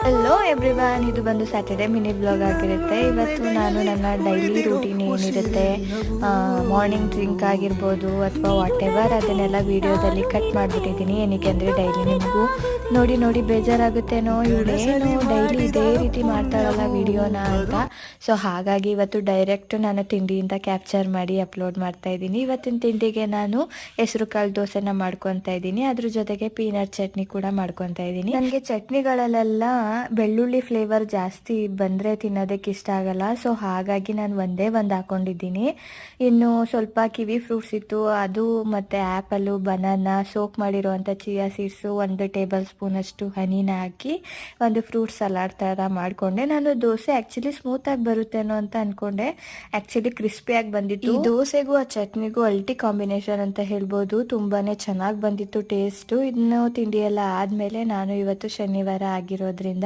Hello everyone, ಇದು ಬಂದು Saturday mini blog ಆಗಿರುತ್ತೆ. ಇವತ್ತು ನಾನು ನನ್ನ ಡೈಲಿ ರೂಟೀನ್ ಏನಿರುತ್ತೆ, ಮಾರ್ನಿಂಗ್ ಡ್ರಿಂಕ್ ಆಗಿರ್ಬೋದು ಅಥವಾ ವಾಟ್ ಎವರ್, ಅದನ್ನೆಲ್ಲ ವಿಡಿಯೋದಲ್ಲಿ ಕಟ್ ಮಾಡಿಬಿಟ್ಟಿದ್ದೀನಿ. ಏನಕ್ಕೆ ಅಂದರೆ ಡೈಲಿ ನಿಮಗೂ ನೋಡಿ ನೋಡಿ ಬೇಜಾರಾಗುತ್ತೇನೋ, ಇವಳೇನು ಡೈಲಿ ಇದೇ ರೀತಿ ಮಾಡ್ತಾಳಲ್ಲ ವಿಡಿಯೋನ ಅಂತ. ಸೊ ಹಾಗಾಗಿ ಇವತ್ತು ಡೈರೆಕ್ಟ್ ನಾನು ತಿಂಡಿಯಿಂದ ಕ್ಯಾಪ್ಚರ್ ಮಾಡಿ ಅಪ್ಲೋಡ್ ಮಾಡ್ತಾ ಇದ್ದೀನಿ. ಇವತ್ತಿನ ತಿಂಡಿಗೆ ನಾನು ಹೆಸರು ಕಾಳು ದೋಸೆನ ಮಾಡ್ಕೊತಾ ಇದ್ದೀನಿ. ಅದ್ರ ಜೊತೆಗೆ ಪೀನಟ್ ಚಟ್ನಿ ಕೂಡ ಮಾಡ್ಕೊತಾ ಇದ್ದೀನಿ. ನನಗೆ ಚಟ್ನಿಗಳಲ್ಲೆಲ್ಲ ಬೆಳ್ಳುಳ್ಳಿ ಫ್ಲೇವರ್ ಜಾಸ್ತಿ ಬಂದರೆ ತಿನ್ನೋದಕ್ಕೆ ಇಷ್ಟ ಆಗಲ್ಲ. ಸೊ ಹಾಗಾಗಿ ನಾನು ಒಂದೇ ಒಂದು ಹಾಕೊಂಡಿದ್ದೀನಿ. ಇನ್ನು ಸ್ವಲ್ಪ ಕಿವಿ ಫ್ರೂಟ್ಸ್ ಇತ್ತು, ಅದು ಮತ್ತು ಆ್ಯಪಲು, ಬನಾನಾ, ಸೋಕ್ ಮಾಡಿರೋವಂಥ ಚಿಯಾ ಸೀಡ್ಸು, 1 ಟೇಬಲ್ ಸ್ಪೂನ್ ಅಷ್ಟು ಹನಿನ ಹಾಕಿ ಒಂದು ಫ್ರೂಟ್ ಸಲಾಡ್ ಥರ ಮಾಡಿಕೊಂಡೆ. ನಾನು ದೋಸೆ ಆ್ಯಕ್ಚುಲಿ ಸ್ಮೂತಾಗಿ ಬರುತ್ತೇನೋ ಅಂತ ಅಂದ್ಕೊಂಡೆ, ಆ್ಯಕ್ಚುಲಿ ಕ್ರಿಸ್ಪಿಯಾಗಿ ಬಂದಿತ್ತು. ಈ ದೋಸೆಗೂ ಆ ಚಟ್ನಿಗೂ ಅಲ್ಟಿ ಕಾಂಬಿನೇಷನ್ ಅಂತ ಹೇಳ್ಬೋದು. ತುಂಬಾ ಚೆನ್ನಾಗಿ ಬಂದಿತ್ತು ಟೇಸ್ಟು. ಇನ್ನು ತಿಂಡಿ ಎಲ್ಲ ಆದಮೇಲೆ ನಾನು ಇವತ್ತು ಶನಿವಾರ ಆಗಿರೋದ್ರಿಂದ